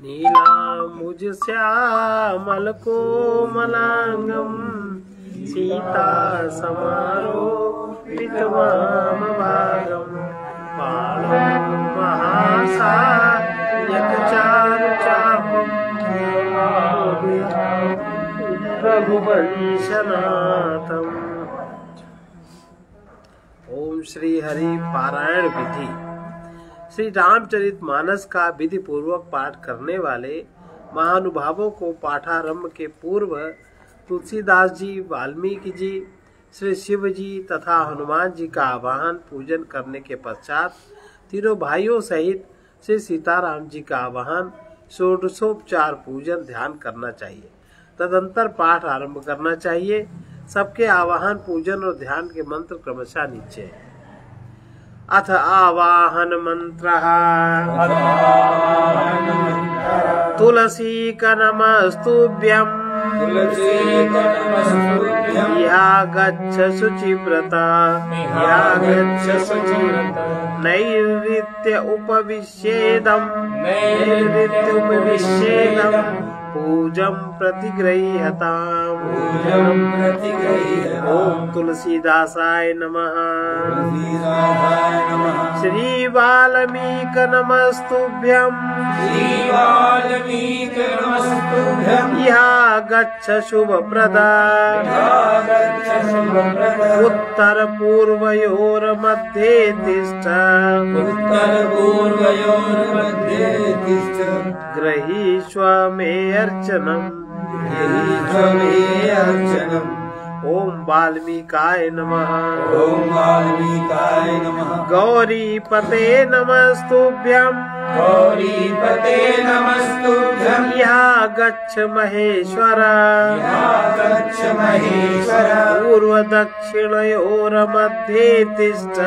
नीलाम्बुज श्यामल कोमलांगम सीता समारोपित वाम भागम बालं महासायक चारु चापम रघुवंशनाथम। ओम श्री हरि पारायण विधि। श्री रामचरितमानस का विधि पूर्वक पाठ करने वाले महानुभावों को पाठारंभ के पूर्व तुलसीदास जी, वाल्मीकि जी, श्री शिव जी तथा हनुमान जी का आवाहन पूजन करने के पश्चात तीनों भाइयों सहित श्री सीताराम जी का आवाहन षोडशोपचार पूजन ध्यान करना चाहिए। तदंतर पाठ आरंभ करना चाहिए। सबके आवाहन पूजन और ध्यान के मंत्र क्रमशः नीचे हैं। अथ आवाहन मंत्रः तुलसी नमस्तुभ्यं या गच्छ शुचिव्रता या गच्छ शुचिव्रता नैऋत्य उपविश्येदं पूजं प्रतिगृह्यताम्। ओम तुलसीदासाय नमः। श्री वाल्मीकि नमस्तुभ्यं या गच्छ शुभप्रदा उत्तर पूर्वयोर्मध्ये तिष्ठ गृहीष्व मे अर्चनम्। ओम वाल्मीकाय नमः। ओम वाल्मीकाय नमः। गौरीपते नमस्तुभ्यं गौरीपते नमस्तुभ्यं या गच्छ महेश्वर पूर्व दक्षिणयोर्मध्ये तिष्ठ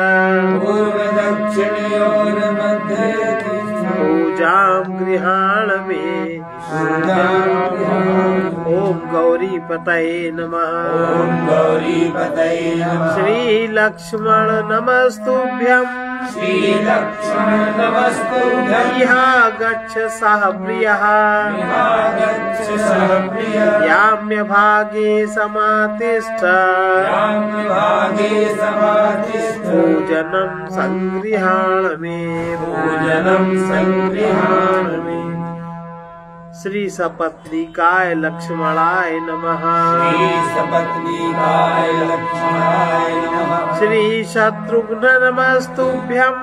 पूजां गृहाण मे। ओम गौरीपतये नमः। ओम गौरीपतये नमः। श्री लक्ष्मण नमस्तुभ्यं श्री लक्ष्मण नमस्तुभ्यं या गच्छ सह प्रियः याम्य भागे समातिष्ठ पूजनं संगृहाण मे। श्री सपत्नीकाय लक्ष्मणाय नमः। श्री शत्रुघ्न नमस्तुभ्यं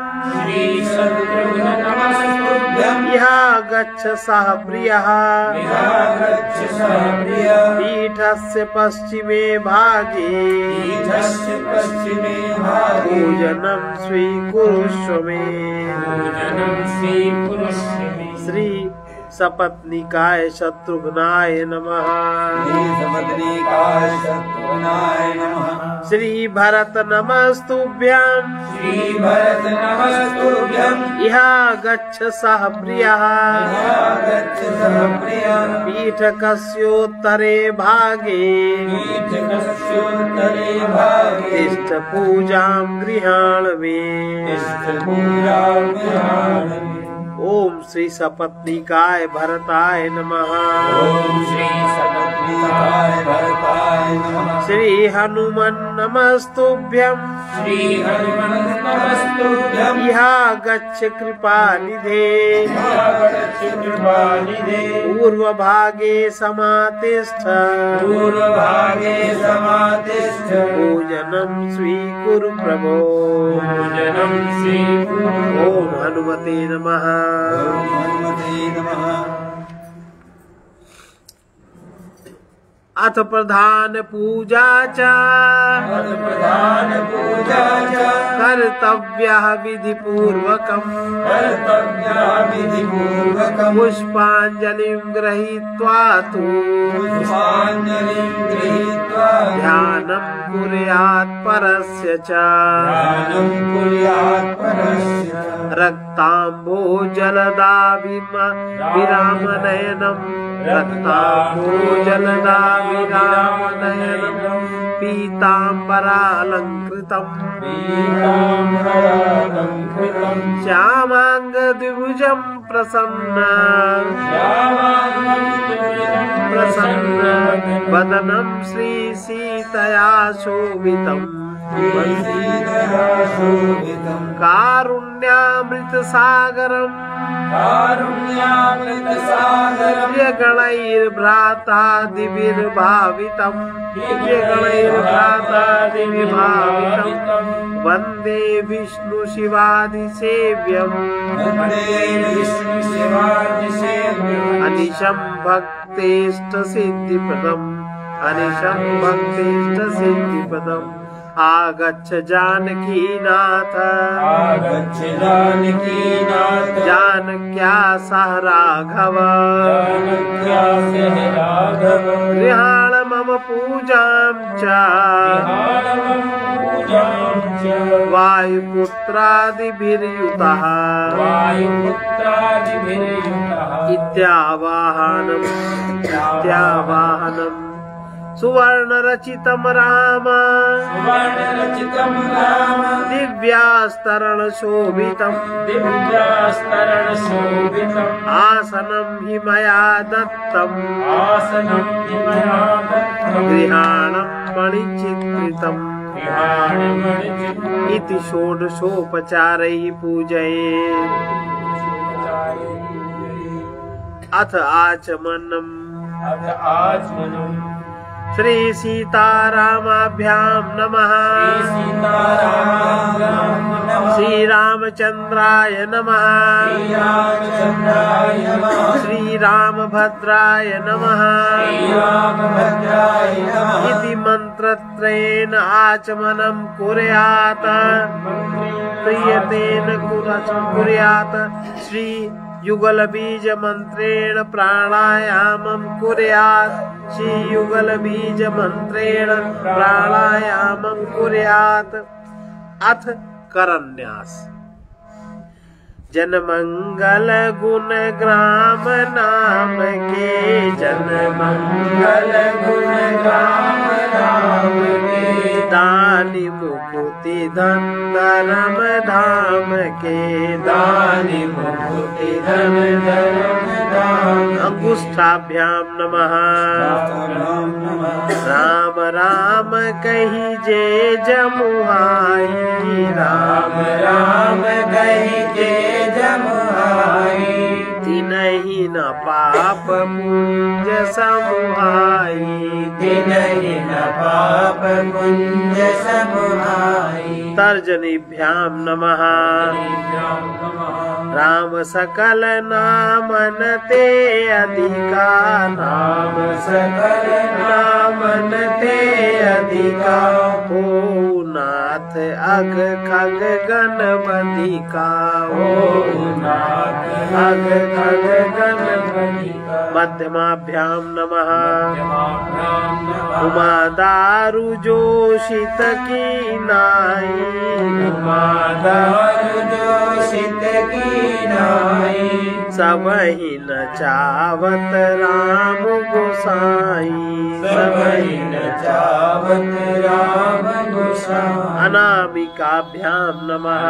या गच्छ सह प्रियः पीठस्य पश्चिमे भागे पूजनं स्वीकुरुष्व मे। श्री सपत्नीकाय शत्रुघ्नाय नमः। श्री भरत नमस्तुभ्यं इहा गच्छ सह प्रियः पीठकस्योत्तरे भागे तिष्ठ पूजां गृहाण मे। ओम श्री सपत्नीकाय भरताय नमः। श्री हनुमन् नमस्तुभ्यं इहा गच्छ कृपानिधे पूर्व भागे समातिष्ठ पूजनं स्वीकुरु प्रभो। ओम हनुमते नमः। अथ प्रधान पूजा च कर्तव्यः विधि पूर्वकम् पुष्पांजलिं गृहीत्वा तु ध्यानं कुर्यात् परस्य च रक्ताम्भोजलदाभिरामनयनम् पीताम्बरालंकृतम् श्यामांगद्विभुजम् प्रसन्न वदनम् श्रीसीतया शोभितम् कारुण्यामृतसागरम् दिव्यगणैर्भ्रातादिभिर्भावितम् वन्दे विष्णु शिवादिसेव्यम् अनिशं भक्तेष्टसिद्धिप्रदम् आगच्छ जानकीनाथ जानक्या सह राघव गृहाण मम पूजां च वायुपुत्रादिभिर्युतः इत्यावाहनम् सुवर्णरचितं राम दिव्यास्तरण शोभितम् आसनं हि मया दत्तम् गृहाणं मणिचित्रितम् इति षोडशोपचारैः पूजयेत्। अथ आचमनम् श्री सीतारामाभ्यां नमः। श्री रामचंद्राय नमः। श्री रामभद्राय नमः। इति मंत्रत्रयेन आचमनं कुर्यात् प्रियतेन कुर्यात्। श्री युगल बीज मंत्रेण प्राणायामं कुर्यात्। श्री युगल बीज मंत्रेण प्राणायामं कुर्यात्। अथ करन्यास। जनमंगल गुण ग्राम नाम के जनमंगल गुण ग्राम नाम के दानी मुकुति धन धर्म धाम के दानी मुकुति धन धर्म धाम। अंगुष्ठाभ्यां नमः। राम राम कही जे जमुहाई राम राम कही जे जमुहाई तिनहि न पाप पुंज समुहाई तिनहि न पाप पुंज समुहाई। तर्जनीभ्यां नमः। राम सकल नामन ते अधिका राम सकल नामन ते अधिका हो नाथ अग खग गणपतिका हो नाथ अग खग गणपतिका। मध्यमाभ्यां नमः। उमा दारु जोशित की नाई उमा दारु जोशित की नाई सबहि न चावत राम गोसाई सबहि न चावत राम गोसाई। अनामिकाभ्यां नमः।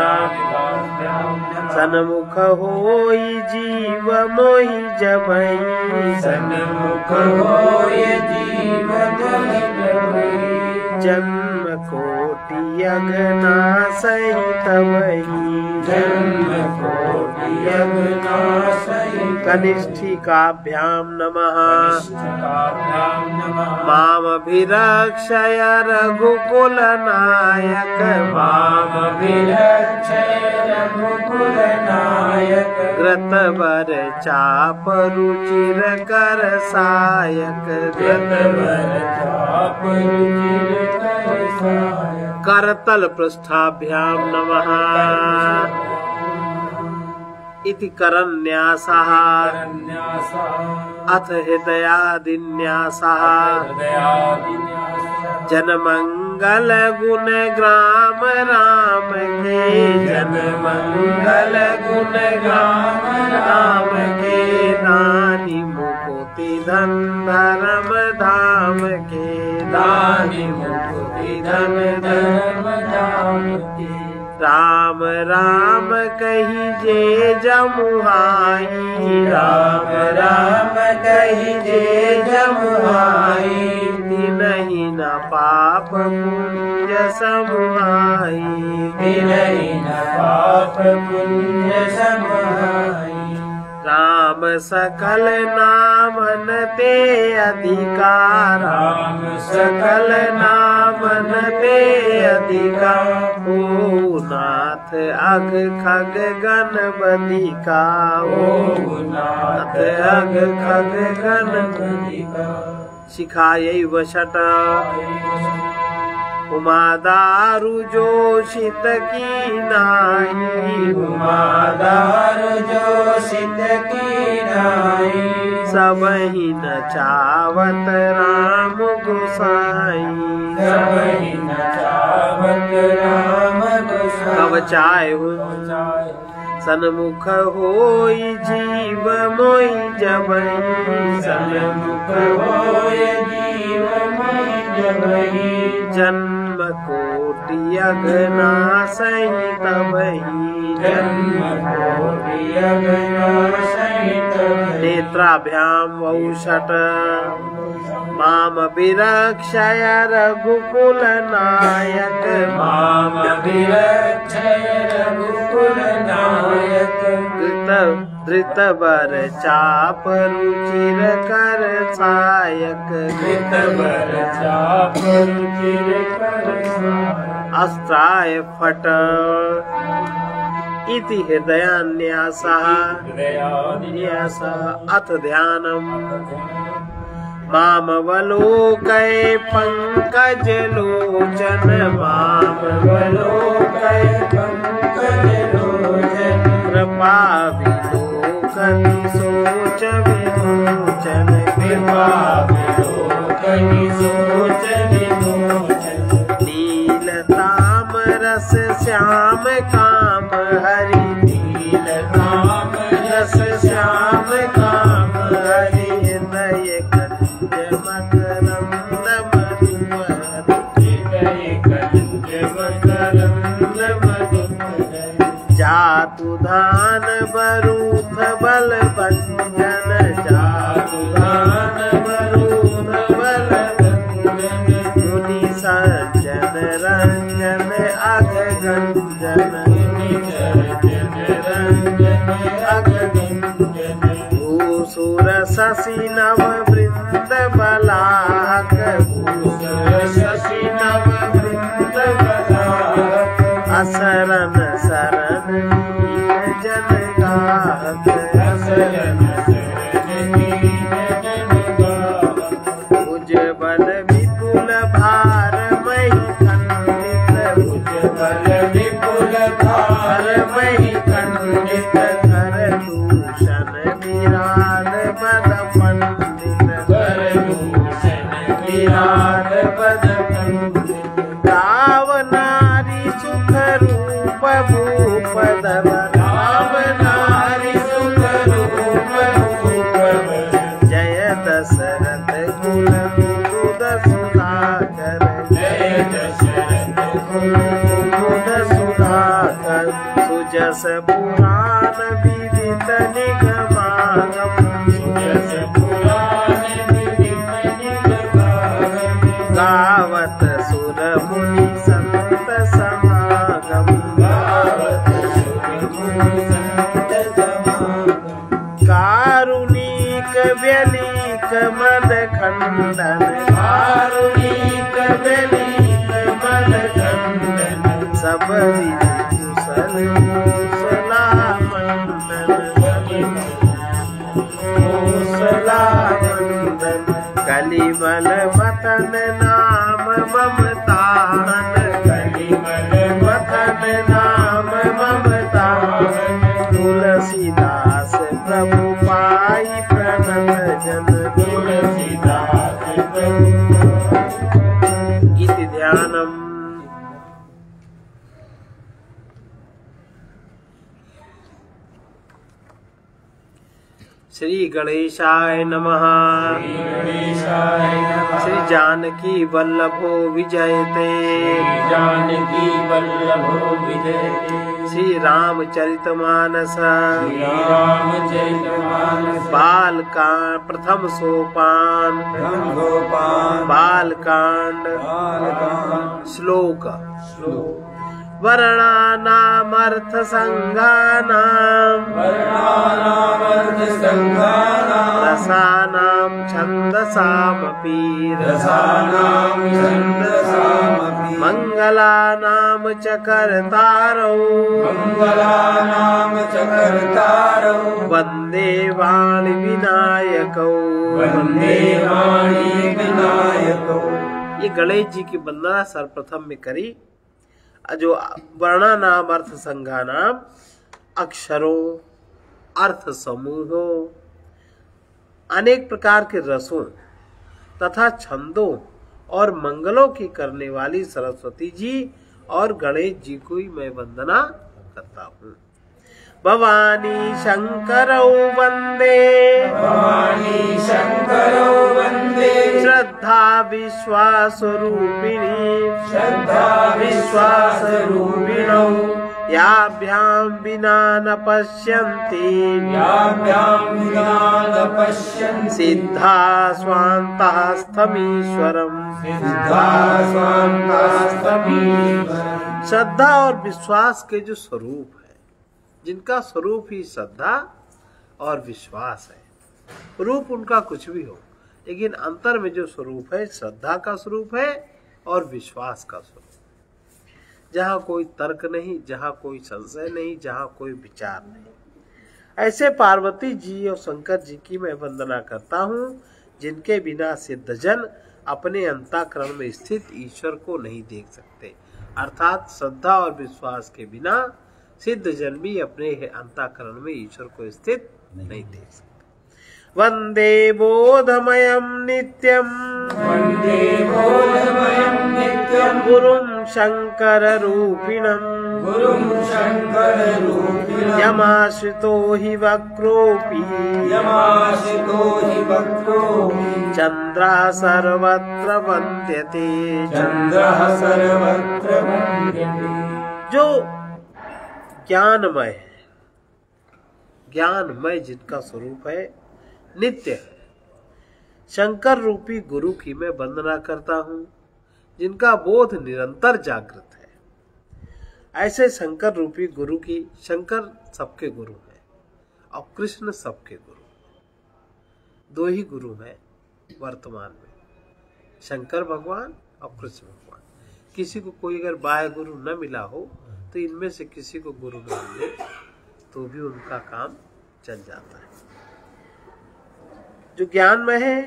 सन्मुख होई जीव मोहि जबहि सन्मुख होई जीव मोहि जबहि जन्म कोटि अगना सहित वही जन्म कोटि अगना सहित। कनिष्ठिकाभ्यां नमः। मामभिरक्षय रघुकुल नायक मामभिरक्षय रघुकुल नायक ग्रतवर चाप रुचिर कर सायक ग्रतवर चाप रुचिर कर सायक। करतल पृष्ठाभ्यां नमः। इति करन्यासः। अथ हृदयादिन्यासः। जनमंगल गुण ग्राम राम के जनमंगल गुण ग्राम राम के दानी मुकुति धन धर्म धाम के दानी मुकुति धन धर्म जाति। राम राम कहिजे जमुहाई, राम राम कहिजे जमुहाई। तिनहि न पाप पुण्य समुहाई, तिनहि न पाप पुण्य समुहाई। राम सकल नामन ते अधिकार, राम सकल नामन ते अधिकार। ओ नाथ अग खग गणपति का, ओ नाथ अग खग गणपति का। सिखायै वशट उमा दारु जोशित की नाई, उमा दारु जोशित की नाई। सबहि न चावत राम गोसाई, सबहि न चावत राम गोसाई। कवचाय सन्मुख होई जीव मोहि जबहि, सन्मुख होय जीव मोहि जबहि। जन्म कोटि अघनासहि तबहि, जन्म कोटि अघनासहि तबहि। नेत्राभ्याम वौषट माम विरक्षय रघुकुल नायक, माम विरक्षय रघुकुल नायक। धृत बर चाप रुचिर कर सायक, धृत बर चाप रुचिर कर सायक। अस्त्राय फट इति हृदयान्यासः, अथ ध्यानम् मामवलोकय पंकज लोचन, मामवलोकय पंकज लोचन। कृपा विलोकन सोच विमोचन, कृपा विलोकन सोच विमोचन। नील तामरस श्याम काम हरि, नील तामरस श्याम काम हरि। हृदय कंज मकरंद मधुकर, हृदय कंज मकरंद मधुकर। जातु धान बरूथ बल भंजन, जातु धान बरूथ बल भंजन। मुनि सज्जन रंजन अघ गंजन, मुनि सज्जन रंजन अघ गंजन। भूसुर शशि नव वृंद बलाहक, भूसुर शशि नव वृंद बलाहक। असरन शरण दीन जन गाहक, असरन शरण दीन जन गाहक। उज्ज्वल विपुल भार मही खंडित, उज्ज्वल विपुल भार मही खंडित। कर दूषण विराट पद पंडित, कर दूषण विराट पद पंडित। गाव नारी सुख रूप भूप धर, गाव नारी सुख रूप भूप धर। जय दशरथ कुल कुमुद सुधाकर, जय दशरथ कुल कुमुद सुधाकर। सुजस पुराण विदित निगमागम, सुजस पुराण विदित निगमागम। गावत सुर मुनि संत समागम, गावत सुर मुनि संत समागम। कारुणिक व्यलिक मन खंडन, कारुणिक व्यलिक मन खंडन। सब विधि कुशल कुशला मंडन, कुशला मंडन। कलिमल मथन नाम ममतान, कलिमल मथन नाम ममतान। तुलसीदास प्रभु पाई प्रणत जन, तुलसीदास प्रभु। इति ध्यानम्। श्री गणेशाय नमः। श्री गणेशाय नमः। श्री जानकी वल्लभो विजयते। श्री जानकी वल्लभो विजयते। श्री रामचरितमानस। श्री रामचरितमानस। बालकांड प्रथम सोपान। प्रथम सोपान। बालकांड। बालकांड। श्लोक। श्लोक। वर्णानामर्थ संघानाम। वर्णानामर्थ संघानाम। रसानां छन्दसामपि। रसानां छन्दसामपि। मंगलानां च कर्तारौ। मंगलानां च कर्तारौ। वन्दे वाणी विनायकौ। वन्दे वाणी विनायकौ। ये गणेश जी की वंदना सर्वप्रथम में करी। जो वर्णा नाम अर्थ संघा नाम अक्षरों, अर्थ समूहों, अनेक प्रकार के रसों तथा छंदों और मंगलों की करने वाली सरस्वती जी और गणेश जी को ही मैं वंदना करता हूँ। भवानी शंकरौ वंदे। भवानी शंकरौ वंदे। श्रद्धा विश्वास रूपिणी। श्रद्धा विश्वास रूपिणौ। याभ्यां विना न पश्यन्ति। याभ्यां विना न पश्यन्ति। सिद्धा स्वान्तः स्थमीश्वरम्। सिद्धा स्वान्तः स्थमीश्वरम्। श्रद्धा और विश्वास के जो स्वरूप है, जिनका स्वरूप ही श्रद्धा और विश्वास है। रूप उनका कुछ भी हो, लेकिन अंतर में जो स्वरूप है श्रद्धा का स्वरूप है और विश्वास का स्वरूप। जहाँ कोई तर्क नहीं, जहाँ कोई संशय नहीं, जहाँ कोई विचार नहीं, ऐसे पार्वती जी और शंकर जी की मैं वंदना करता हूँ, जिनके बिना सिद्धजन अपने अंतःकरण में स्थित ईश्वर को नहीं देख सकते। अर्थात श्रद्धा और विश्वास के बिना सिद्ध जन भी अपने अंतःकरण में ईश्वर को स्थित नहीं देख सकते। वंदे बोधमयं नित्यं। वंदे बोधमयं नित्यं। गुरुं शंकर रूपिणं। गुरुं शंकर रूपिणं। यमाश्रितो हि वक्रोऽपि। यमाश्रितो हि वक्रोऽपि। चन्द्रः सर्वत्र वन्द्यते। चन्द्रः सर्वत्र वन्द्यते। जो ज्ञानमय है, ज्ञानमय जिनका स्वरूप है, नित्य है, शंकर रूपी गुरु की मैं वंदना करता हूँ, जिनका बोध निरंतर जागृत है। ऐसे शंकर रूपी गुरु की, शंकर सबके गुरु है और कृष्ण सबके गुरु है। दो ही गुरु हैं वर्तमान में, शंकर भगवान और कृष्ण भगवान। किसी को कोई अगर बाह्य गुरु न मिला हो तो इनमें से किसी को गुरु मान ले तो भी उनका काम चल जाता है। जो ज्ञान में है,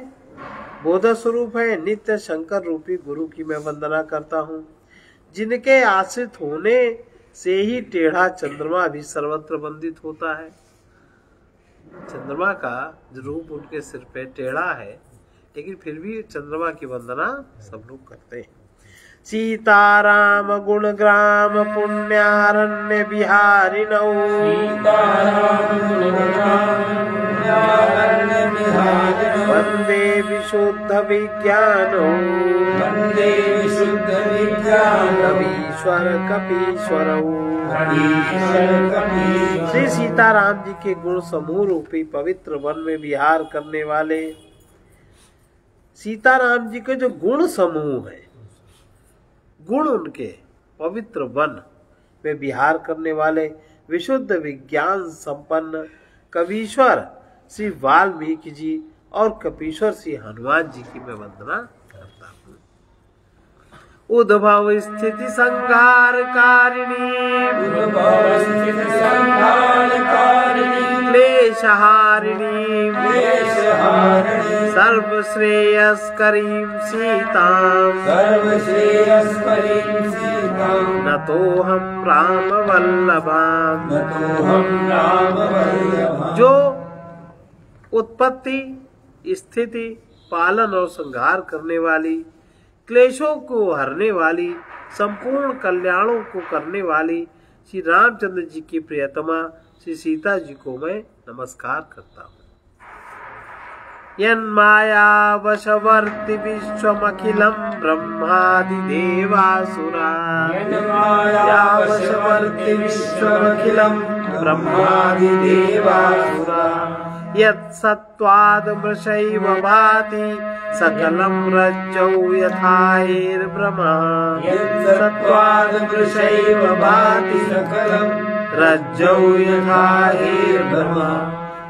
बोध स्वरूप है, नित्य शंकर रूपी गुरु की मैं वंदना करता हूँ, जिनके आश्रित होने से ही टेढ़ा चंद्रमा भी सर्वत्र वंदित होता है। चंद्रमा का जो रूप उनके सिर पे टेढ़ा है, लेकिन फिर भी चंद्रमा की वंदना सब लोग करते हैं। सीताराम गुणग्राम पुण्यारण्य बिहारिणौ। सीताराम गुणग्राम पुण्यारण्य बिहारिणौ। वंदे विशुद्ध विज्ञानौ। वंदे विशुद्ध विज्ञानौ। कवीश्वर कपीश्वरौ। कवीश्वर कपीश्वरौ। श्री सीताराम जी के गुण समूह रूपी पवित्र वन में विहार करने वाले, सीताराम जी के जो गुण समूह है, गुण उनके पवित्र वन में विहार करने वाले विशुद्ध विज्ञान संपन्न कवीश्वर श्री वाल्मीकि जी और कपीश्वर श्री हनुमान जी की मैं वंदना करता हूँ। उद्भव स्थिति संहार कारिणी। उद्भव स्थिति संहार कारिणी। क्लेशहारिणी। क्लेशहारिणी। सर्वश्रेयस्करीं सीतां। सर्वश्रेयस्करीं सीतां। नतोऽहं रामवल्लभां। नतोऽहं रामवल्लभां। जो उत्पत्ति, स्थिति, पालन और संहार करने वाली, क्लेशों को हरने वाली, संपूर्ण कल्याणों को करने वाली श्री रामचंद्र जी की प्रियतमा श्री सीता जी को मैं नमस्कार करता हूँ। यन्मायावशवर्ति विश्वमखिलं ब्रह्मादिदेवासुरा यन्मायावशवर्ति विश्वमखिलं ब्रह्मादिदेवासुरा यत्सत्त्वादमृषैव भाति सकलं रज्जौ यथाहिर्भ्रमा यत्सत्त्वादमृषैव भाति सकलं रज्जौ यथाहिर्भ्रमा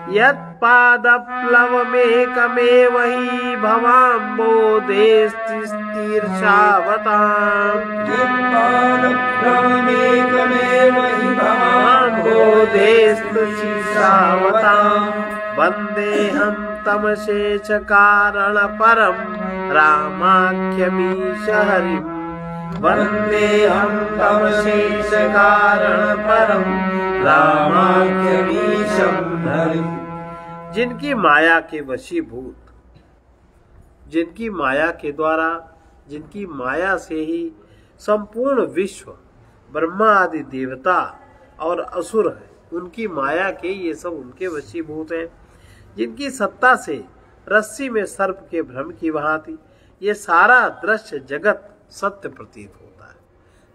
यत्पादप्लवमेकमेव हि भवाम्बोधेस्तिर्षावताम् यत्पादप्लवमेकमेव हि भवाम्बोधेस्तिर्षावताम् वन्देऽहं तमशेषकारणपरं रामाख्यमीश हरिम् वन्देऽहं तमशेषकारणपरं रामाख्यमीशं हरिम्। जिनकी माया के वशीभूत, जिनकी माया के द्वारा, जिनकी माया से ही संपूर्ण विश्व ब्रह्मा आदि देवता और असुर है, उनकी माया के ये सब उनके वशीभूत हैं। जिनकी सत्ता से रस्सी में सर्प के भ्रम की भांति ये सारा दृश्य जगत सत्य प्रतीत होता है।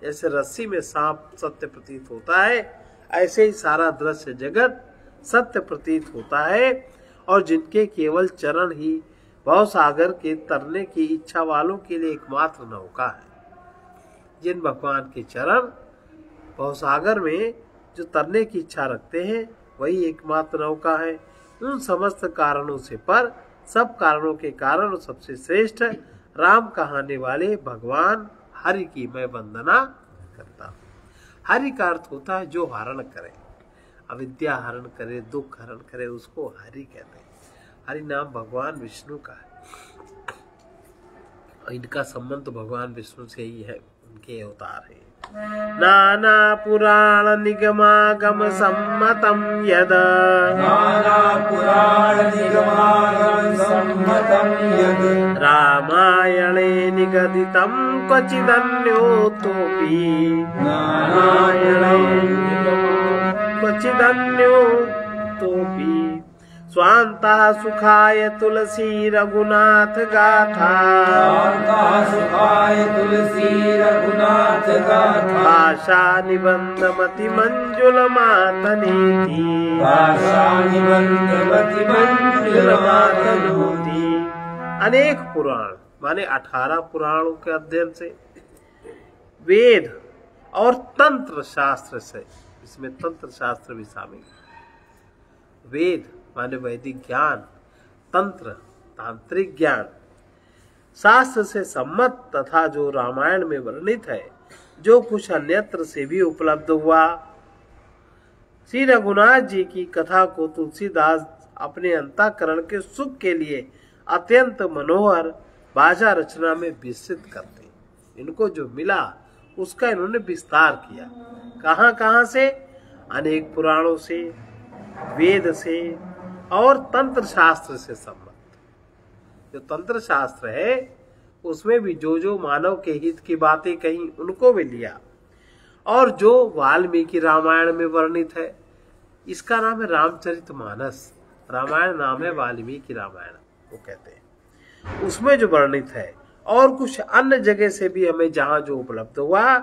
जैसे रस्सी में सांप सत्य प्रतीत होता है, ऐसे ही सारा दृश्य जगत सत्य प्रतीत होता है। और जिनके केवल चरण ही भवसागर के तरने की इच्छा वालों के लिए एकमात्र नौका है। जिन भगवान के चरण भवसागर में जो तरने की इच्छा रखते हैं, वही एकमात्र नौका है। उन समस्त कारणों से पर, सब कारणों के कारण सबसे श्रेष्ठ राम कहाने वाले भगवान हरि की मैं वंदना करता हूँ। हरि का अर्थ होता है जो हरण करे, अविद्या हरण करे, दुख हरण करे, उसको हरि कहते हैं। हरि नाम भगवान विष्णु का है। इनका संबंध भगवान विष्णु से ही है, उनके अवतार है। नाना पुराण निगमागम सम्मतम यद, नाना पुराण निगमागम सम्मतं यद् रामायणे निगदितं क्वचिदन्योतोऽपि, नारायणे क्वचिदन्योतोऽपि स्वान्तः सुखाय तुलसी रघुनाथ गाथा, स्वान्तः सुखाय तुलसी रघुनाथ गाथा भाषा निबंधमति मंजुल मातनीति, भाषा निबंधमति मंजुल मातनोति। अनेक पुराण माने 18 पुराणों के अध्ययन से, वेद और तंत्र शास्त्र से, इसमें तंत्र शास्त्र भी शामिल है। वेद माने वैदिक ज्ञान, तंत्र तांत्रिक ज्ञान, शास्त्र से सम्मत तथा जो रामायण में वर्णित है, जो कुछ अन्यत्र से भी उपलब्ध हुआ। श्री रघुनाथ जी की कथा को तुलसीदास अपने अंतःकरण के सुख के लिए अत्यंत मनोहर भाषा रचना में विस्तृत करते। इनको जो मिला उसका इन्होंने विस्तार किया। कहाँ से? अनेक पुराणों से, वेद से और तंत्र शास्त्र से संबंध। जो तंत्र शास्त्र है उसमें भी जो मानव के हित की बातें कही उनको भी लिया। और जो वाल्मीकि रामायण में वर्णित है, इसका नाम है रामचरितमानस। रामायण नाम है वाल्मीकि रामायण वो कहते हैं। उसमें जो वर्णित है और कुछ अन्य जगह से भी हमें जहां जो उपलब्ध हुआ,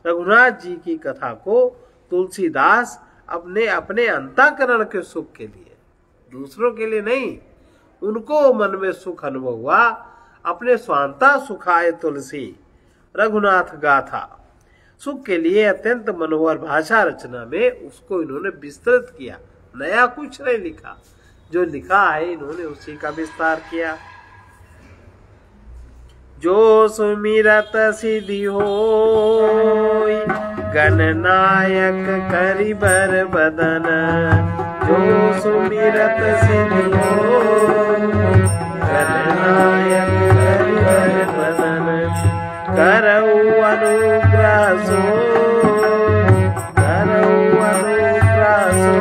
रघुनाथ जी की कथा को तुलसीदास अपने अंतःकरण के सुख के लिए, दूसरों के लिए नहीं, उनको मन में सुख अनुभव हुआ। अपने स्वांता सुखाय तुलसी रघुनाथ गाथा सुख के लिए अत्यंत मनोहर भाषा रचना में उसको इन्होंने विस्तृत किया। नया कुछ नहीं लिखा, जो लिखा है इन्होंने उसी का विस्तार किया। जो सुमिरत सिद्धि होई गणनायक करिबर बदन, जो सुमिरत सिद्धि होई गणनायक करिबर बदन, करऊ अनुग्रह सो, करऊ अनुग्रह सो,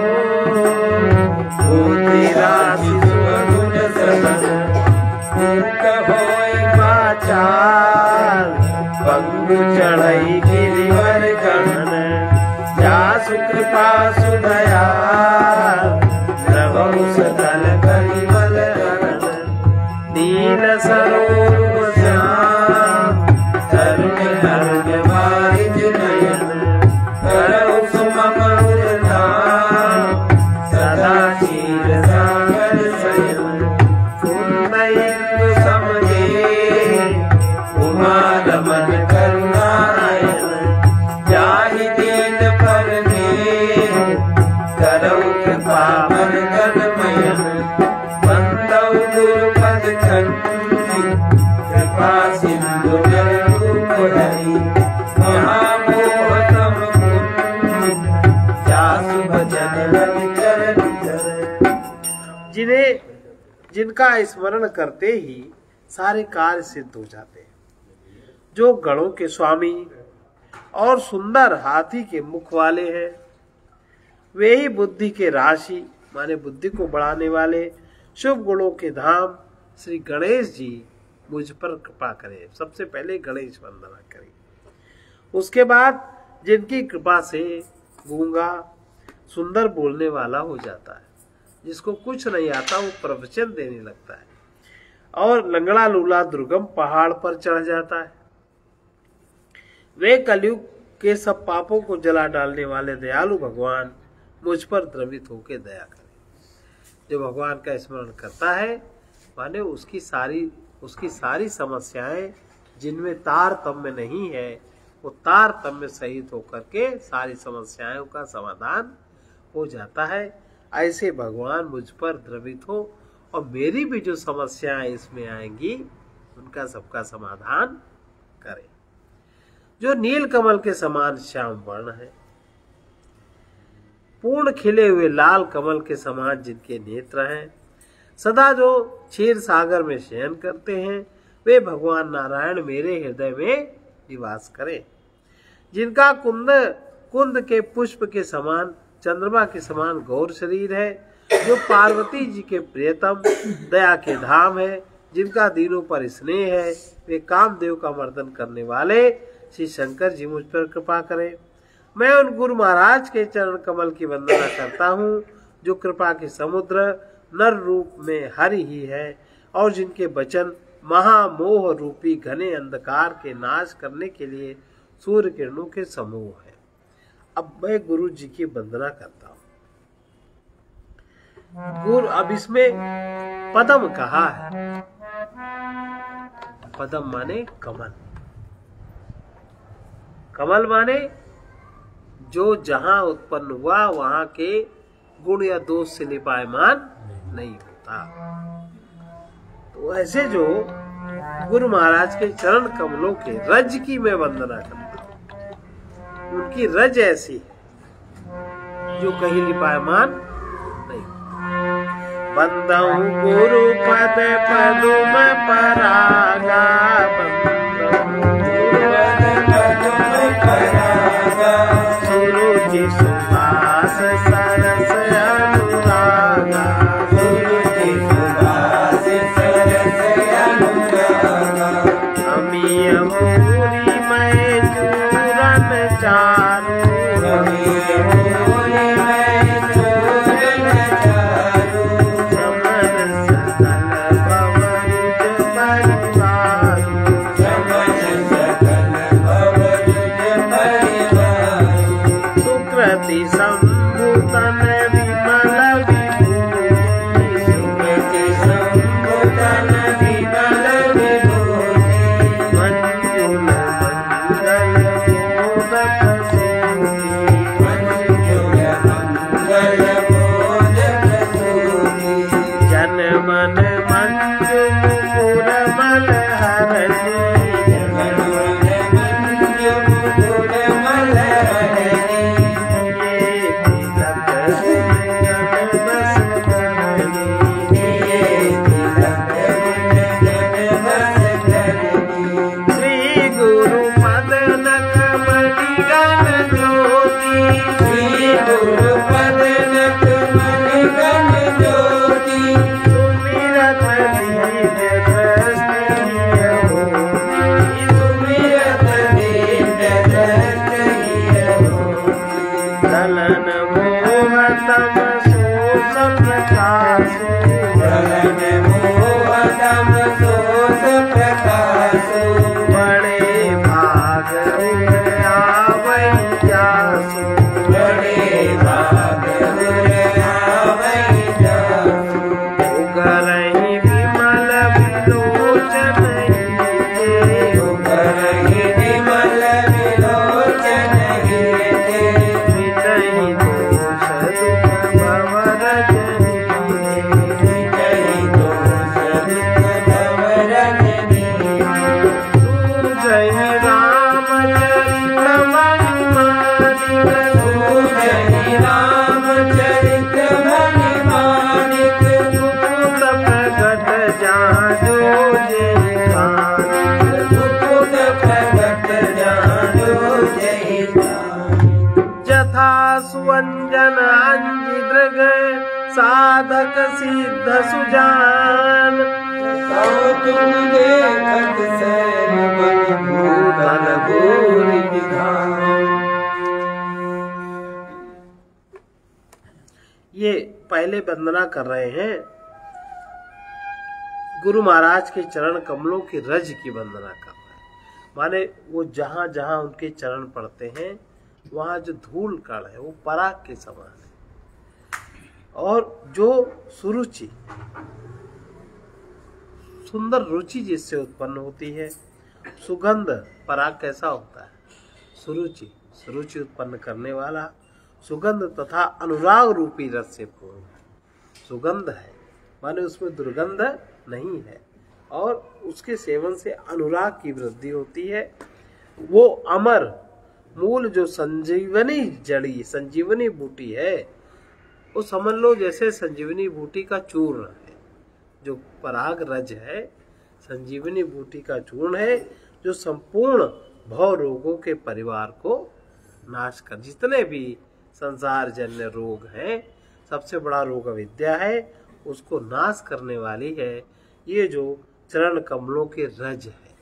बुद्धि राशि सुगुण सदन, पंगु चढ़ई गिरिवर गणन, जासु कृपा सुदया प्रभु सकल करिबल गणन। भजन बंदौ गुरुपद खंडी कृपा सिंधु रूप हरि महामोहतम जासु भजन रवि चरण जिनका स्मरण करते ही सारे कार्य सिद्ध हो जाते हैं, जो गणों के स्वामी और सुंदर हाथी के मुख वाले हैं, वे ही बुद्धि के राशि माने बुद्धि को बढ़ाने वाले शुभ गुणों के धाम श्री गणेश जी मुझ पर कृपा करें। सबसे पहले गणेश वंदना करें, उसके बाद जिनकी कृपा से गूंगा सुंदर बोलने वाला हो जाता है, जिसको कुछ नहीं आता वो प्रवचन देने लगता है, और लंगड़ा लूला दुर्गम पहाड़ पर चढ़ जाता है। वे कलयुग के सब पापों को जला डालने वाले दयालु भगवान मुझ पर द्रवित होकर दया करें। जो भगवान का स्मरण करता है माने उसकी सारी समस्याएं जिनमें तारतम्य नहीं है, वो तारतम्य सहित होकर के सारी समस्याओं का समाधान हो जाता है। ऐसे भगवान मुझ पर द्रवित हो और मेरी भी जो समस्याएं इसमें आएंगी उनका सबका समाधान करें। जो नील कमल के समान श्याम वर्ण है, पूर्ण खिले हुए लाल कमल के समान जिनके नेत्र हैं, सदा जो क्षीर सागर में शयन करते हैं, वे भगवान नारायण मेरे हृदय में निवास करें। जिनका कुंद के पुष्प के समान चंद्रमा के समान गौर शरीर है, जो पार्वती जी के प्रियतम दया के धाम है, जिनका दीनों पर स्नेह है, वे कामदेव का मर्दन करने वाले श्री शंकर जी मुझ पर कृपा करें। मैं उन गुरु महाराज के चरण कमल की वंदना करता हूँ, जो कृपा के समुद्र नर रूप में हरि ही है, और जिनके वचन महामोह रूपी घने अंधकार के नाश करने के लिए सूर्य किरणों के समूह है। अब मैं गुरु जी की वंदना करता हूँ। गुरु अब इसमें पदम कहा है, पदम माने कमल, कमल माने जो जहां उत्पन्न हुआ वहां के गुण या दोष से लिपायमान नहीं होता। तो ऐसे जो गुरु महाराज के चरण कमलों के रज की मैं वंदना करता हूँ, उनकी रज ऐसी है जो कहीं लिपायमान नहीं। बंदहु गुरु पद पदुम परागा, सुरुचि सुभाष सरस अनुरागा, सुरुचि सुभाष सरस अनुरागा, अमीय मूरी मैं चूरन चारू, अमीय मूरी मैं चूरन चारू, चमन सकल भवरुज परिवारू, चमन सकल भवरुज परिवारू, सुकृति संभूतन विमल विभूति, सुकृति संभूतन विमल विभूति, मंजुल मंगल बोध प्रसूति, मंजुल मंगल बोध प्रसूति, जन मन मंजु मुकुर मल हरणी, जन मन मंजु मुकुर मल हरणी, ये तिलक गुण बस करनी, ये तिलक गुण बस करनी, श्री गुरु पद नख मणि गण ज्योति, श्री गुरु पद नख मणि गण ज्योति, सुमिरत सिद्ध सुजान। तुम देखत सैन मन भूतल भूरि विधान। ये पहले वंदना कर रहे हैं गुरु महाराज के चरण कमलों की रज की वंदना कर रहे हैं। माने वो जहां जहां उनके चरण पड़ते हैं वहां जो धूल कण है वो पराग के समान है। और जो सुरुचि सुंदर रुचि जिससे उत्पन्न होती है, सुगंध, पराग कैसा होता है? सुरुचि, सुरुचि उत्पन्न करने वाला, सुगंध तथा अनुराग रूपी रस से पूर्ण सुगंध है, माने उसमें दुर्गंध नहीं है और उसके सेवन से अनुराग की वृद्धि होती है। वो अमर मूल जो संजीवनी जड़ी, संजीवनी बूटी है, वो समझ लो जैसे संजीवनी बूटी का चूर्ण है। जो पराग रज है संजीवनी बूटी का चूर्ण है, जो संपूर्ण भव रोगों के परिवार को नाश कर, जितने भी संसार जन्य रोग हैं, सबसे बड़ा रोग अविद्या है, उसको नाश करने वाली है ये जो चरण कमलों के रज है।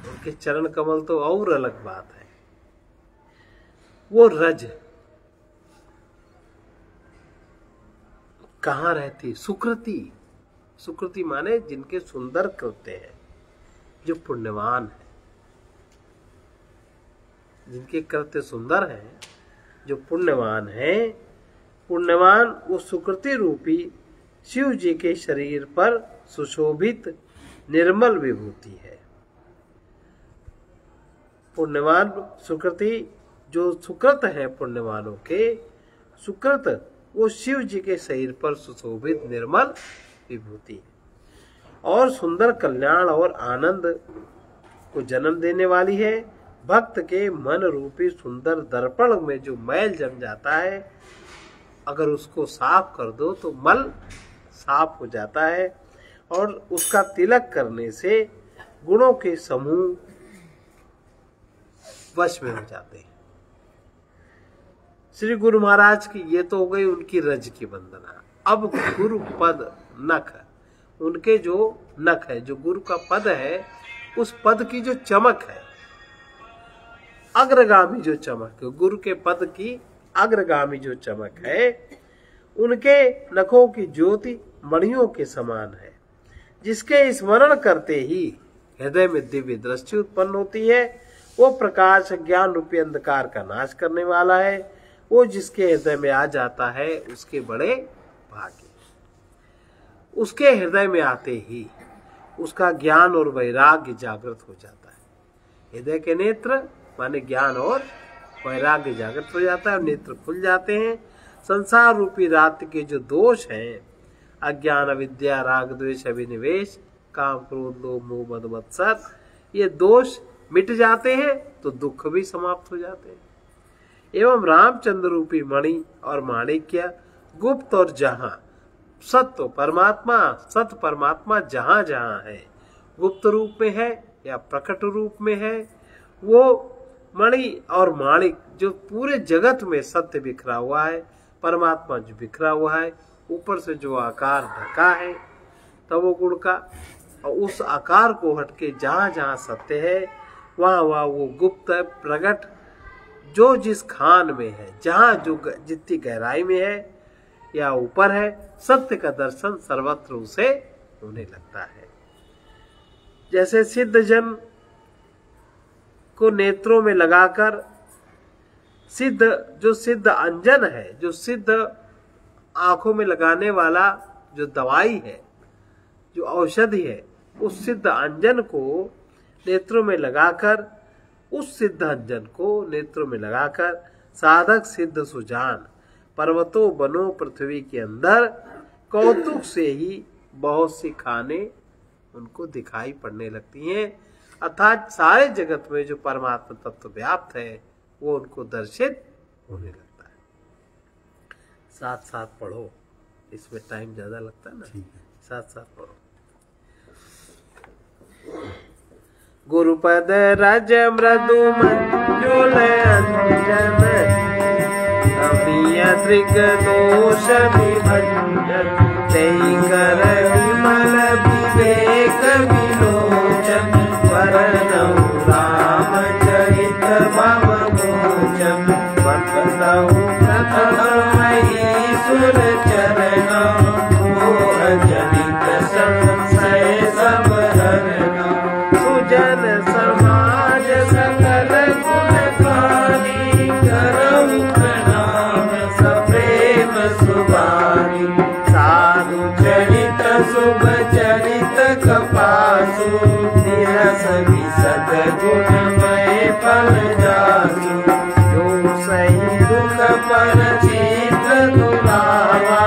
उनके चरण कमल तो और अलग बात है। वो रज कहाँ रहती? सुकृति। सुकृति माने जिनके सुंदर कृत्य हैं, जो पुण्यवान है, जिनके कृत्य सुंदर हैं, जो पुण्यवान है, पुण्यवान वो सुकृति रूपी शिव जी के शरीर पर सुशोभित निर्मल विभूति है। पुण्यवान सुकृति, जो सुकृत है पुण्यवानों के, सुकृत वो शिव जी के शरीर पर सुशोभित निर्मल विभूति है और सुंदर कल्याण और आनंद को जन्म देने वाली है। भक्त के मन रूपी सुंदर दर्पण में जो मैल जम जाता है, अगर उसको साफ कर दो तो मल साफ हो जाता है और उसका तिलक करने से गुणों के समूह वश में हो जाते हैं। श्री गुरु महाराज की ये तो हो गई उनकी रज की वंदना। अब गुरु पद नख, उनके जो नख है, जो गुरु का पद है, उस पद की जो चमक है, अग्रगामी जो चमक, गुरु के पद की अग्रगामी जो चमक है, उनके नखों की ज्योति मणियों के समान है, जिसके स्मरण करते ही हृदय में दिव्य दृष्टि उत्पन्न होती है। वो प्रकाश ज्ञान रूपी अंधकार का नाश करने वाला है। वो जिसके हृदय में आ जाता है उसके बड़े भाग्य। उसके हृदय में आते ही उसका ज्ञान और वैराग्य जागृत हो जाता है। हृदय के नेत्र माने ज्ञान और वैराग्य जागृत हो जाता है और नेत्र खुल जाते हैं। संसार रूपी रात के जो दोष हैं, अज्ञान अविद्या राग द्वेष अभिनिवेश काम क्रोध लोभ मोह मद मत्सर, ये दोष मिट जाते हैं तो दुख भी समाप्त हो जाते हैं। एवं रामचंद्र रूपी मणि और माणिक्य गुप्त और जहां सत्य परमात्मा, सत्य परमात्मा जहां जहां है, गुप्त रूप में है या प्रकट रूप में है, वो मणि और माणिक जो पूरे जगत में सत्य बिखरा हुआ है, परमात्मा जो बिखरा हुआ है, ऊपर से जो आकार ढका है तमोगुण का, और उस आकार को हटके जहां जहां सत्य है वहां वहां वो गुप्त है, प्रकट जो जिस खान में है, जहां जो जितनी गहराई में है या ऊपर है, सत्य का दर्शन सर्वत्र उसे होने लगता है। जैसे सिद्ध जन को नेत्रों में लगाकर सिद्ध, जो सिद्ध अंजन है, जो सिद्ध आंखों में लगाने वाला जो दवाई है, जो औषधि है, उस सिद्ध अंजन को नेत्रों में लगाकर, उस सिद्ध अंजन को नेत्रों में लगाकर साधक सिद्ध सुजान पर्वतों वनों पृथ्वी के अंदर कौतुक से ही बहुत सी खाने उनको दिखाई पड़ने लगती हैं, अर्थात सारे जगत में जो परमात्मा तत्व व्याप्त है वो उनको दर्शित होने लगता है। साथ साथ पढ़ो, इसमें टाइम ज्यादा लगता है ना, साथ साथ पढ़ो। गुरुपद रज मृदु मंजुल अंजन अमीय दृग दोष विभंजन तेई कर विमल विवेक विलोचन वरनऊ रामचरित भव मोचन बंदऊ प्रथमयी सुर चरण मोह जनित संशय सब हरना सुजन समाज सकल गुण गानी करऊ प्रणाम सप्रेम सुबानी साधु चरित शुभ चरित कपासु निरस विशद गुणमय फल जासु जो सही दुख पर चित्र दुलावा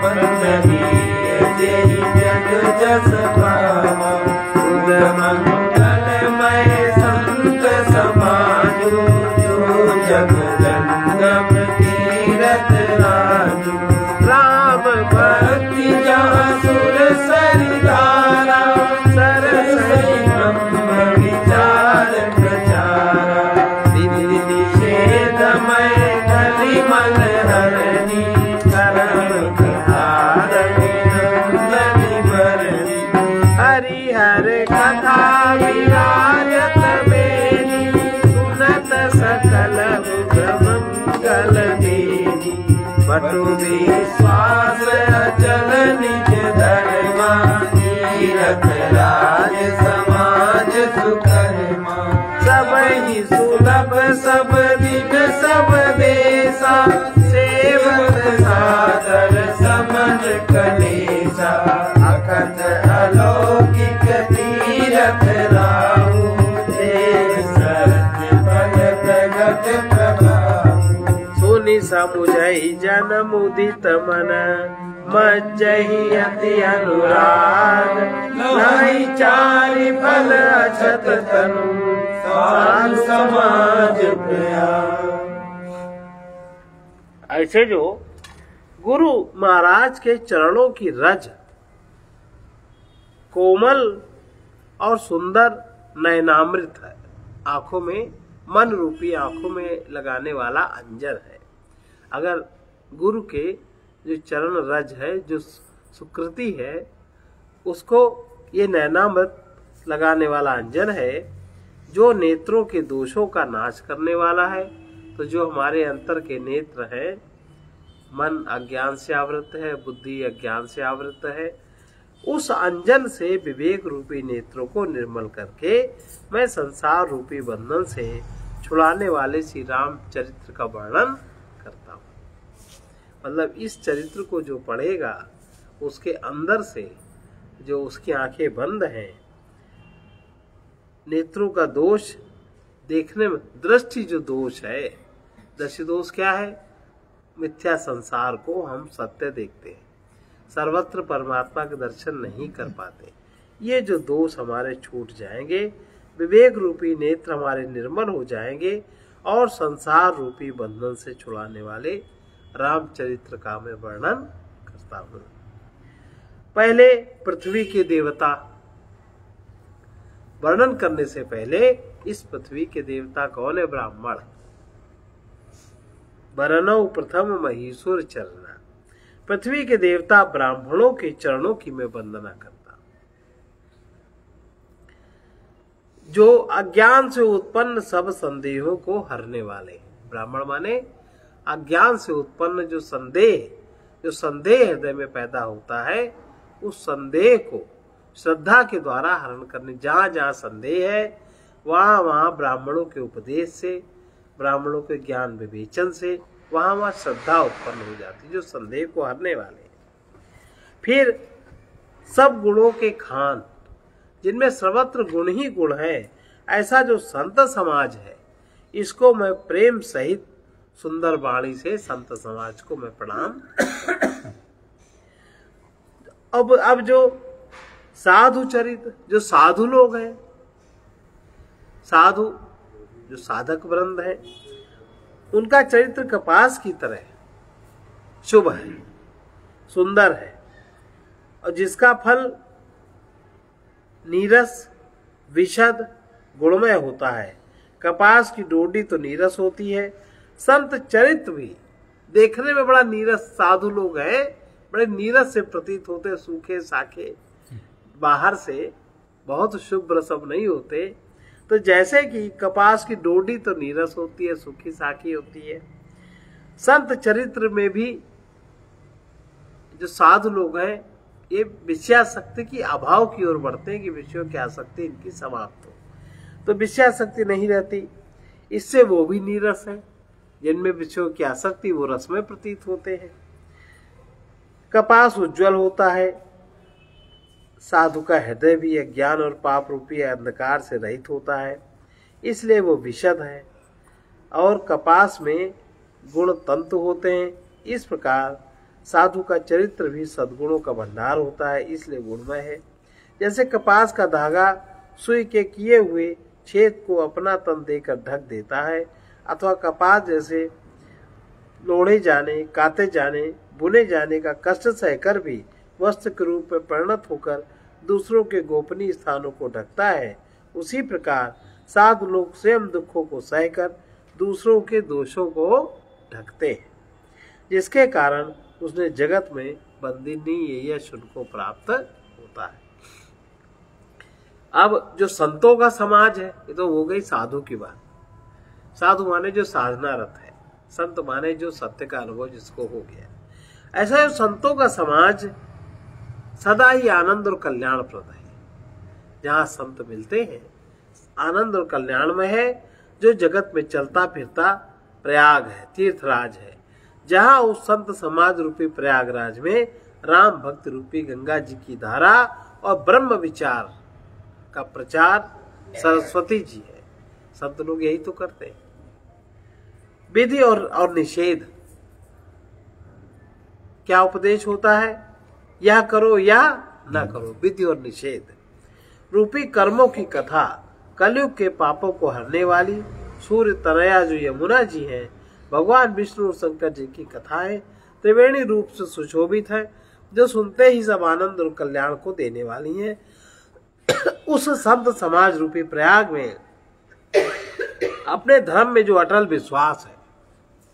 बंदनीय जेहि जग जस पावा बुध मंगलमय संत समाजु जो जग जंगम तीरथ राजु राम भक्ति जहाँ सुर सरिधारा सरस ब्रह्म विचार प्रचारा विधि निषेधमय कलिमल हरणी करम धारणी नंदनी भरणी हरिहर कथा विराजत बेनी सुनत सकल मंगल देनी बटु विश्वास अचल निज धर्मा तीरथ राज समाज सुकर्मा सब ही सुलभ सब दिन सब देशा सेवक सादर समन कलेशा अखंड अलौकिक तीरथ राहु देव सत्य पद प्रगट प्रभाव सुनि समुझई जन मुदित मन मज्जहि अति अनुराग नहीं चारि फल अछत तनु साधु समाज प्रयाग। ऐसे जो गुरु महाराज के चरणों की रज कोमल और सुंदर नयनामृत है, आंखों में मन रूपी आंखों में लगाने वाला अंजन है। अगर गुरु के जो चरण रज है, जो सुकृति है, उसको ये नैनामृत लगाने वाला अंजन है, जो नेत्रों के दोषों का नाश करने वाला है। तो जो हमारे अंतर के नेत्र हैं, मन अज्ञान से आवृत है, बुद्धि अज्ञान से आवृत है, उस अंजन से विवेक रूपी नेत्रों को निर्मल करके मैं संसार रूपी बंधन से छुड़ाने वाले श्री राम चरित्र का वर्णन करता हूँ। मतलब इस चरित्र को जो पढ़ेगा उसके अंदर से जो उसकी आंखें बंद हैं, नेत्रों का दोष देखने में, दृष्टि जो दोष है, दृष्टि दोष क्या है? मिथ्या संसार को हम सत्य देखते हैं, सर्वत्र परमात्मा के दर्शन नहीं कर पाते। ये जो दोष हमारे छूट जाएंगे, विवेक रूपी नेत्र हमारे निर्मल हो जाएंगे और संसार रूपी बंधन से छुड़ाने वाले रामचरित्र का मैं वर्णन करता हूँ। पहले पृथ्वी के देवता, वर्णन करने से पहले इस पृथ्वी के देवता कौन है? ब्राह्मण। वरनौ प्रथम महीसुर चरना, पृथ्वी के देवता ब्राह्मणों के चरणों की मैं वंदना करता। जो अज्ञान से उत्पन्न सब संदेहों को हरने वाले। ब्राह्मण माने अज्ञान से उत्पन्न जो संदेह हृदय में पैदा होता है, उस संदेह को श्रद्धा के द्वारा हरण करने। जहां जहां संदेह है वहां वहां ब्राह्मणों के उपदेश से, ब्राह्मणों के ज्ञान विवेचन से वहां वहां श्रद्धा उत्पन्न हो जाती, जो संदेह को हरने वाले। फिर सब गुणों के खान, जिनमें सर्वत्र गुण ही गुण है, ऐसा जो संत समाज है, इसको मैं प्रेम सहित सुंदर वाणी से संत समाज को मैं प्रणाम। अब जो साधु चरित्र, जो साधु लोग हैं, साधु जो साधक वृंद है, उनका चरित्र कपास की तरह शुभ है, सुंदर है, और जिसका फल नीरस विशद गुणमय होता है। कपास की डोडी तो नीरस होती है, संत चरित्र भी देखने में बड़ा नीरस साधु लोग हैं, बड़े नीरस से प्रतीत होते, सूखे साखे, बाहर से बहुत शुभ्र सब नहीं होते। तो जैसे कि कपास की डोडी तो नीरस होती है, सूखी साखी होती है, संत चरित्र में भी जो साधु लोग हैं ये विषयासक्ति की अभाव की ओर बढ़ते हैं कि विषयों की आसक्ति इनकी समाप्त हो, तो विषयासक्ति नहीं रहती, इससे वो भी नीरस है। जिनमें विषयों की आसक्ति वो रस में प्रतीत होते हैं। कपास उज्जवल होता है, साधु का हृदय भी अज्ञान और पाप रूपी अंधकार से रहित होता है, इसलिए वो विशद है। और कपास में गुण तंतु होते हैं, इस प्रकार साधु का चरित्र भी सद्गुणों का भंडार होता है, इसलिए गुणमय है। जैसे कपास का धागा सुई के किए हुए छेद को अपना तन देकर ढक देता है, अथवा कपास जैसे लोढ़े जाने, काते जाने, बुने जाने का कष्ट सहकर भी वस्त्र के रूप में परिणत होकर दूसरों के गोपनीय स्थानों को ढकता है, उसी प्रकार साधु लोग स्वयं दुखों को सहकर दूसरों के दोषों को ढकते हैं, जिसके कारण उसने जगत में बंदनीय यश उनको प्राप्त होता है। अब जो संतों का समाज है, ये तो हो गई साधु की बात। साधु माने जो साधना रत है, संत माने जो सत्य का अनुभव जिसको हो गया। ऐसा जो संतों का समाज सदा ही आनंद और कल्याणप्रद है। जहाँ संत मिलते हैं आनंद और कल्याण में है, जो जगत में चलता फिरता प्रयाग है, तीर्थराज है। जहाँ उस संत समाज रूपी प्रयागराज में राम भक्त रूपी गंगा जी की धारा और ब्रह्म विचार का प्रचार सरस्वती जी है। संत लोग यही तो करते हैं। विधि और निषेध, क्या उपदेश होता है? यह करो या न करो, विधि और निषेध रूपी कर्मों की कथा कलयुग के पापों को हरने वाली सूर्य तनया जो यमुना जी हैं, भगवान विष्णु और शंकर जी की कथा है, त्रिवेणी रूप से सुशोभित है, जो सुनते ही सब आनंद और कल्याण को देने वाली है। उस संत समाज रूपी प्रयाग में अपने धर्म में जो अटल विश्वास है,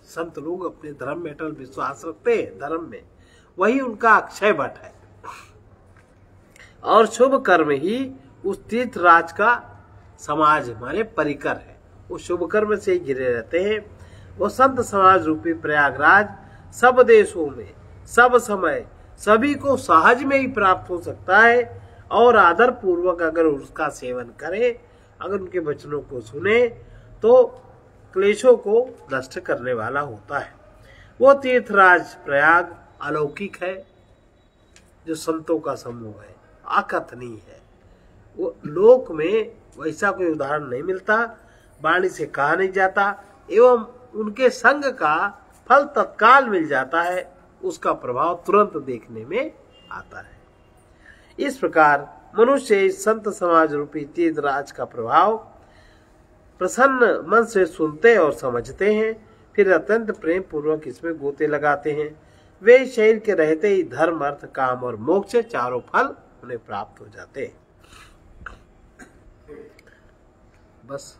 संत लोग अपने धर्म में अटल विश्वास रखते हैं, धर्म में, वही उनका अक्षय वट है। और शुभ कर्म ही उस तीर्थराज का समाज हमारे परिकर है, वो शुभ कर्म से ही घिरे रहते हैं। वो संत समाज रूपी प्रयागराज सब देशों में सब समय सभी को सहज में ही प्राप्त हो सकता है, और आदर पूर्वक अगर उसका सेवन करे, अगर उनके वचनों को सुने, तो क्लेशों को नष्ट करने वाला होता है। वो तीर्थराज प्रयाग अलौकिक है, जो संतों का समूह है, अकथनीय है। वो लोक में वैसा कोई उदाहरण नहीं मिलता, वाणी से कहा नहीं जाता, एवं उनके संग का फल तत्काल मिल जाता है, उसका प्रभाव तुरंत देखने में आता है। इस प्रकार मनुष्य इस संत समाज रूपी तीर्थराज का प्रभाव प्रसन्न मन से सुनते और समझते हैं, फिर अत्यंत प्रेम पूर्वक इसमें गोते लगाते हैं। वे शरीर के रहते ही धर्म, अर्थ, काम और मोक्ष चारों फल उन्हें प्राप्त हो जाते हैं। बस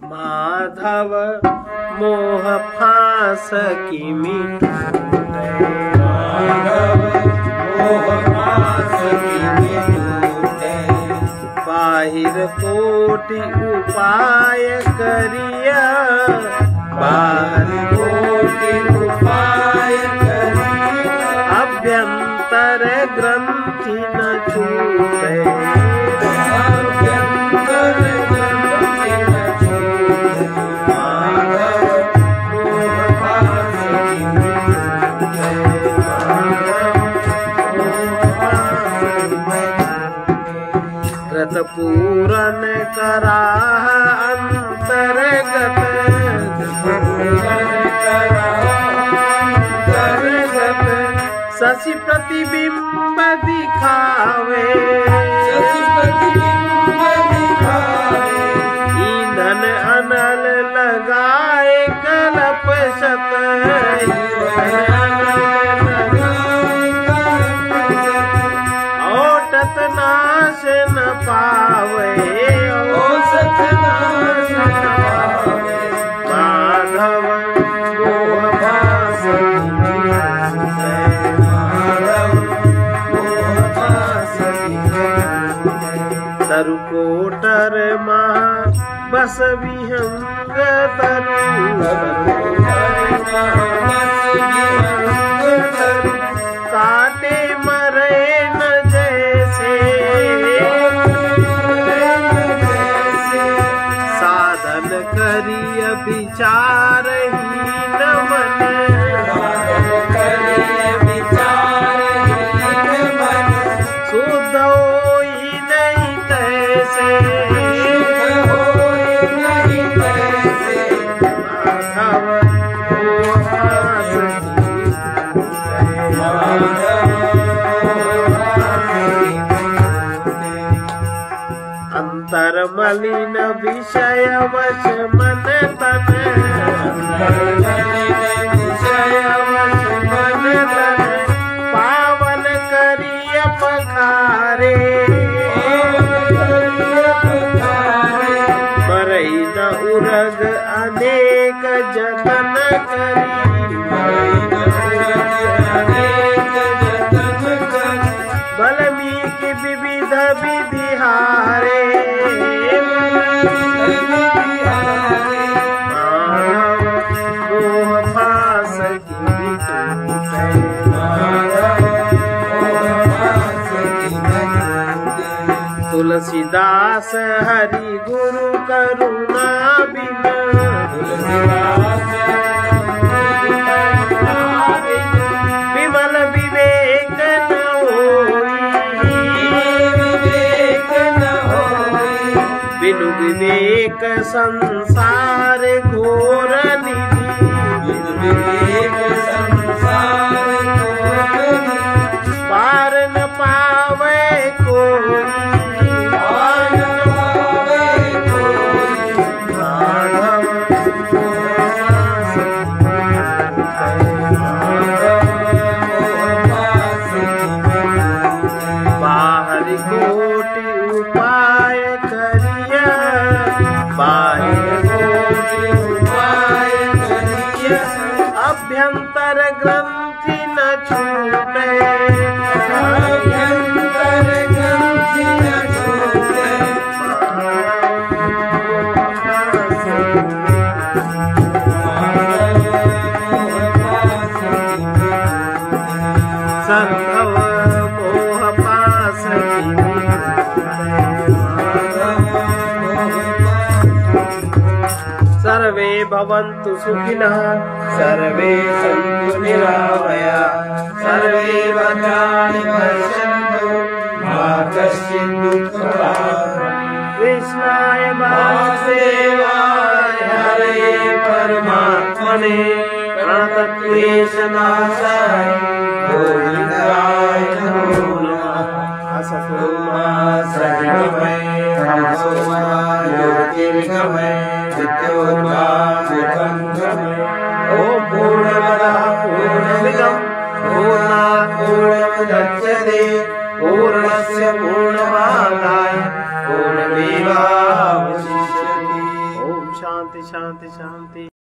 माधव मोह फांस की मिटूटे, माधव मोह फांस की मिटूटे, बाहिर कोटि उपाय करिया, बाहिर कोटि उपाय करिया, अभ्यंतर ग्रंथि न छूटे, आभ्यंतर ग्रंथि न छूटे, माधव मोह पास की मिटूटे, व्रत पूरन करा अंतर्गत, शशि प्रतिबिंब दिखावे, शशि प्रतिबिंब दिखावे, ईंधन अनल लगाए कल्प शत, औटत नाश न पावे, औसत नाश न पावे, माधव मोह पास की मिटूटे, माधव मोह पास की मिटूटे, तरुकोटर महा बस विहंग तरु, काटे मरे न जैसे, साधन करिय विचार ही न मन, शुद्ध होई नहीं तैसे, माधव मोह पास अंतर मलिन विषय वश मन तन, पावन करिय पखारे, मरई न उरग अनेक जतन करी, बल्मीकि विविध विधि हारे, माधव मोह पास की मिटूटे, तुलसीदास हरि गुरु करुणा बिन, विमल विवेक न होई, बिनु विवेक संसार घोर निधि, पार न पावे कोई, माधव बाहर कोटि उपाय करिया, बाहर कोटि उपाय करिया, अभ्यंतर ग्रंथि न छूटे, अभ्यंतर ग्रंथि न छूटे, संभव मोह पास की मिटूटे, सर्वे भवन्तु सुखिनः, सर्वे सन्तु निरामयाः, सर्वे भद्राणि पश्यन्तु मा कश्चित् दुःखभाग् कृष्णाय वासुदेवाय हरे परमात्मने प्रणतक्लेशनाशाय गोविन्दाय नमो नमः। असतो मा सद्गमय तमसो मा ज्योतिर्गमय विद्योन्मादुकङ्गमय। ॐ पूर्णमदः पूर्णमिदं पूर्णात् पूर्णमुदच्यते पूर्णस्य पूर्णमादाय पूर्णमेवावशिष्यते। ॐ शान्ति शान्ति शान्ति।